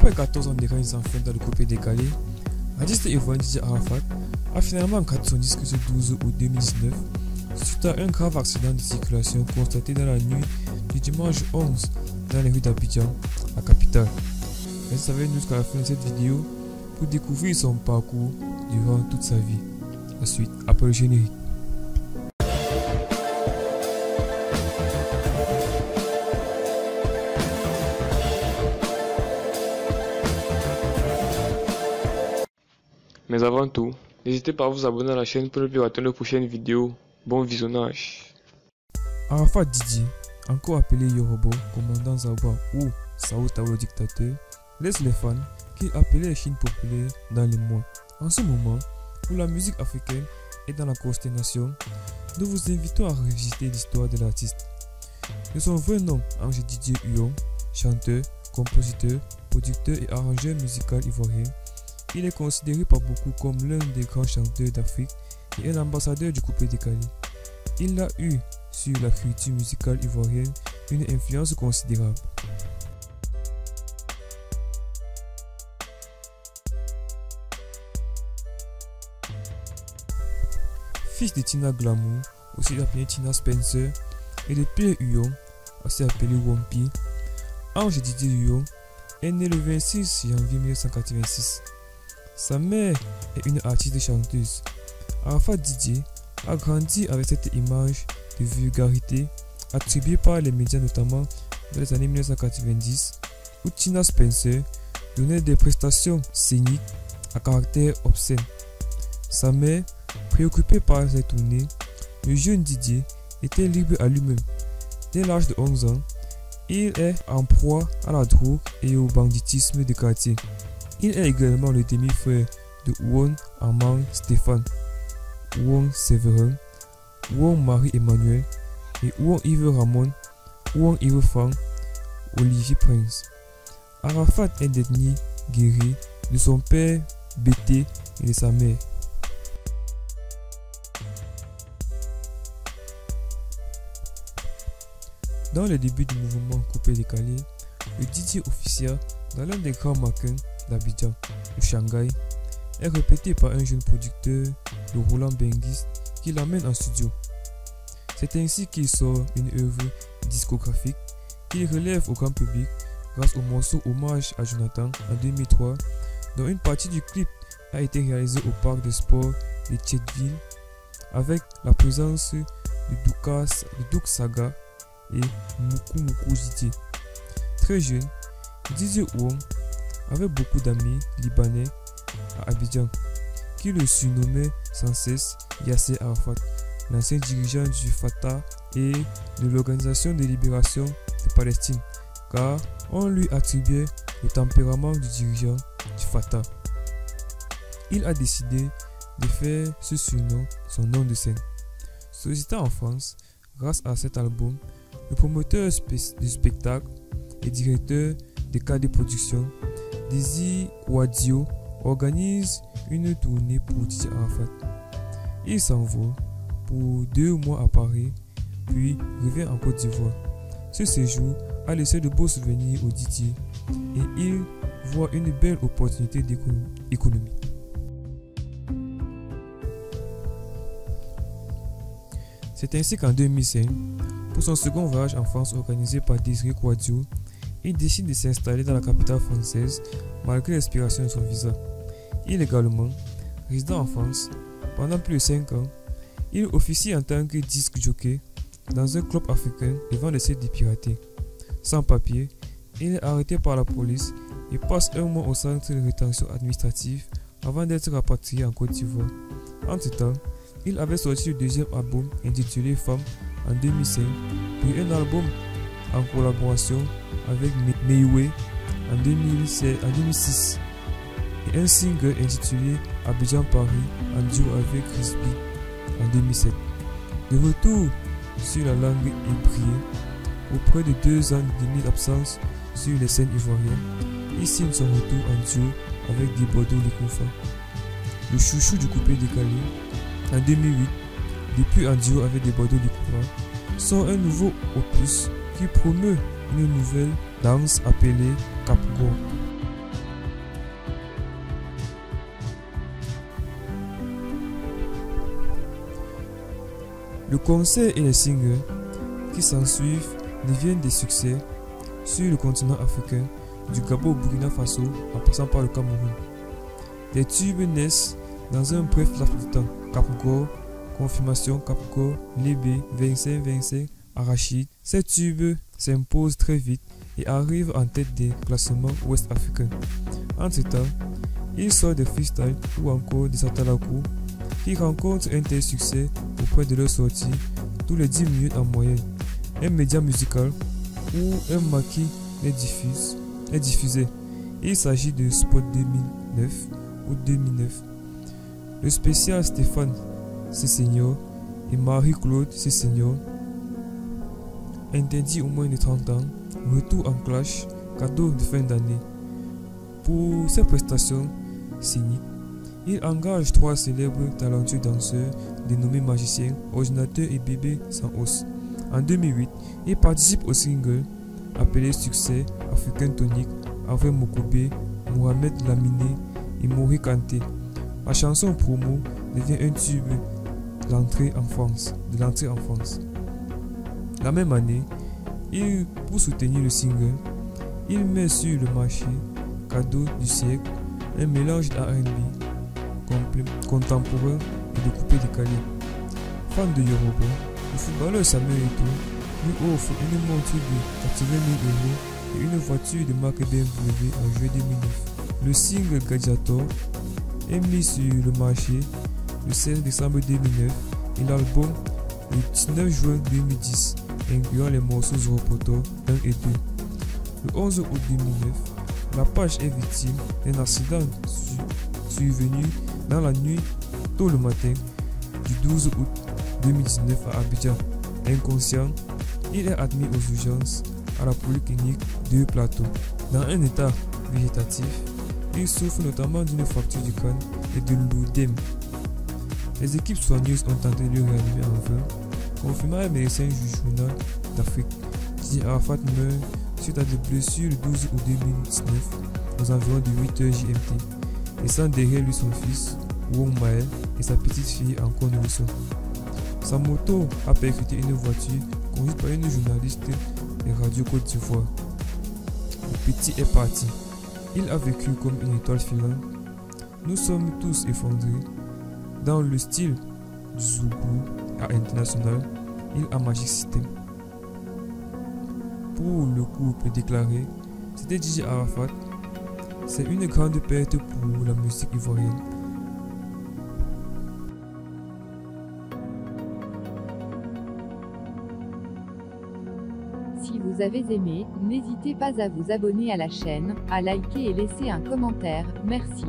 Après 14 ans de carrière sans fin dans le coupé décalé, l'artiste ivoirien DJ Arafat a finalement arrêté son disque ce 12 août 2019 suite à un grave accident de circulation constaté dans la nuit du dimanche 11 dans les rues d'Abidjan, la capitale. Restez avec nous jusqu'à la fin de cette vidéo pour découvrir son parcours durant toute sa vie. Ensuite, après le générique. Mais avant tout, n'hésitez pas à vous abonner à la chaîne pour ne plus rater nos prochaines vidéos. Bon visionnage. Arafat Didier, encore appelé Yorobo, commandant Zaouba ou Sao Tao le dictateur, laisse les fans qu'il appelait les Chines populaires dans les mois. En ce moment où la musique africaine est dans la consternation, nous vous invitons à revisiter l'histoire de l'artiste. De son vrai nom, Ange Didier Huon, chanteur, compositeur, producteur et arrangeur musical ivoirien, il est considéré par beaucoup comme l'un des grands chanteurs d'Afrique et un ambassadeur du coupé décalé. Il a eu sur la culture musicale ivoirienne une influence considérable. Fils de Tina Glamour, aussi appelé Tina Spencer, et de Pierre Huon, aussi appelé Wompi, Ange Didier Huon est né le 26 janvier 1986. Sa mère est une artiste chanteuse. Arafat Didier a grandi avec cette image de vulgarité attribuée par les médias, notamment dans les années 1990, où Tina Spencer donnait des prestations scéniques à caractère obscène. Sa mère, préoccupée par ses tournées, le jeune Didier était libre à lui-même. Dès l'âge de 11 ans, il est en proie à la drogue et au banditisme de quartier. Il est également le demi-frère de Ouon Armand Stéphane, Ouon Séverin, Ouon Marie-Emmanuel et Ouon Yves Ramon, Ouon Yves Franck, Olivier Prince. Arafat est d'ethnie guéri de son père Bété et de sa mère. Dans les débuts du mouvement coupé décalé, le Didier officia dans l'un des grands maquins d'Abidjan, le Shanghai, est répété par un jeune producteur, le Roland Benguis, qui l'amène en studio. C'est ainsi qu'il sort une œuvre discographique qu'il relève au grand public grâce au morceau Hommage à Jonathan en 2003, dont une partie du clip a été réalisée au parc de sport de Tchetville avec la présence de Douk Saga et Moukou Moukou Didier. Très jeune, Didier Huon avait beaucoup d'amis libanais à Abidjan qui le surnommaient sans cesse Yasser Arafat, l'ancien dirigeant du Fatah et de l'Organisation de libération de Palestine, car on lui attribuait le tempérament du dirigeant du Fatah. Il a décidé de faire ce surnom son nom de scène. Sollicité en France grâce à cet album, le promoteur du spectacle et directeur des KD Productions, Désir Wadio, organise une tournée pour DJ Arafat. Il s'envole pour 2 mois à Paris, puis revient en Côte d'Ivoire. Ce séjour a laissé de beaux souvenirs au DJ et il voit une belle opportunité d'économie. C'est ainsi qu'en 2005, pour son second voyage en France organisé par Désiré Quadio, il décide de s'installer dans la capitale française malgré l'expiration de son visa. Illégalement, résident en France pendant plus de 5 ans, il officie en tant que disque jockey dans un club africain devant les sites piratés. Sans papier, il est arrêté par la police et passe 1 mois au centre de rétention administrative avant d'être rapatrié en Côte d'Ivoire. Entre-temps, il avait sorti le deuxième album intitulé Femme en 2005, puis un album en collaboration avec Meiwe en 2006 et un single intitulé Abidjan Paris en duo avec Chris B en 2007. De retour sur la langue hébraïque, après de 2 ans et demi d'absence sur les scènes ivoiriennes, il signe son retour en duo avec Di Bordeaux Likoufa. Le chouchou du coupé décalé, en 2008, depuis en duo avec Di Bordeaux Likoufa, sort un nouveau opus qui promeut une nouvelle danse appelée Cap Go. Le concert et les singles qui s'ensuivent deviennent des succès sur le continent africain, du Gabon au Burkina Faso en passant par le Cameroun. Des tubes naissent dans un bref laps de temps. Capgore, Confirmation, Capgore, Lébé, 25-25, Arachide. Ces tubes s'imposent très vite et arrivent en tête des classements ouest-africains. Entre-temps, ils sortent des freestyles ou encore des atalakou qui rencontrent un tel succès auprès de leur sortie tous les 10 minutes en moyenne. Un média musical ou un maquis est diffusé. Il s'agit de Spot 2009 ou 2009. Le spécial Stéphane Cessegno et Marie-Claude Cessegno, interdit au moins de 30 ans, retour en clash, cadeau de fin d'année. Pour ses prestations scéniques, il engage 3 célèbres talentueux danseurs dénommés magiciens, ordinateurs et bébés sans os. En 2008, il participe au single appelé Succès Africain Tonique avec Mokobe, Mohamed Laminé et Mori Kanté. La chanson promo devient un tube de l'entrée en France. La même année, pour soutenir le single, il met sur le marché Cadeau du siècle, un mélange d'R&B contemporain et de coupé décalé. Fan de Yoruba, le footballeur Samuel Eto'o lui offre une montre de 80 000 € et une voiture de marque BMW en juillet 2009. Le single Gladiator est mis sur le marché le 16 décembre 2009 et l'album le 19 juin 2010, incluant les morceaux Zoropoto 1 et 2. Le 11 août 2009, la page est victime d'un accident survenu dans la nuit tôt le matin du 12 août 2019 à Abidjan. Inconscient, il est admis aux urgences à la polyclinique de Plateau. Dans un état végétatif, il souffre notamment d'une fracture du crâne et de l'œdème. Les équipes soigneuses ont tenté de le réanimer en vain, confirmant un médecin du journal d'Afrique. Didier Arafat meurt suite à des blessures le 12 août 2019 aux environs de 8h GMT, laissant derrière lui son fils, Wong Maël, et sa petite fille encore nourrisson. Sa moto a percuté une voiture conduite par une journaliste de Radio Côte d'Ivoire. Le petit est parti. Il a vécu comme une étoile filante. Nous sommes tous effondrés. Dans le style du Zougou à international, il a Magic System. Pour le couple déclaré, c'était DJ Arafat. C'est une grande perte pour la musique ivoirienne. Si vous avez aimé, n'hésitez pas à vous abonner à la chaîne, à liker et laisser un commentaire. Merci.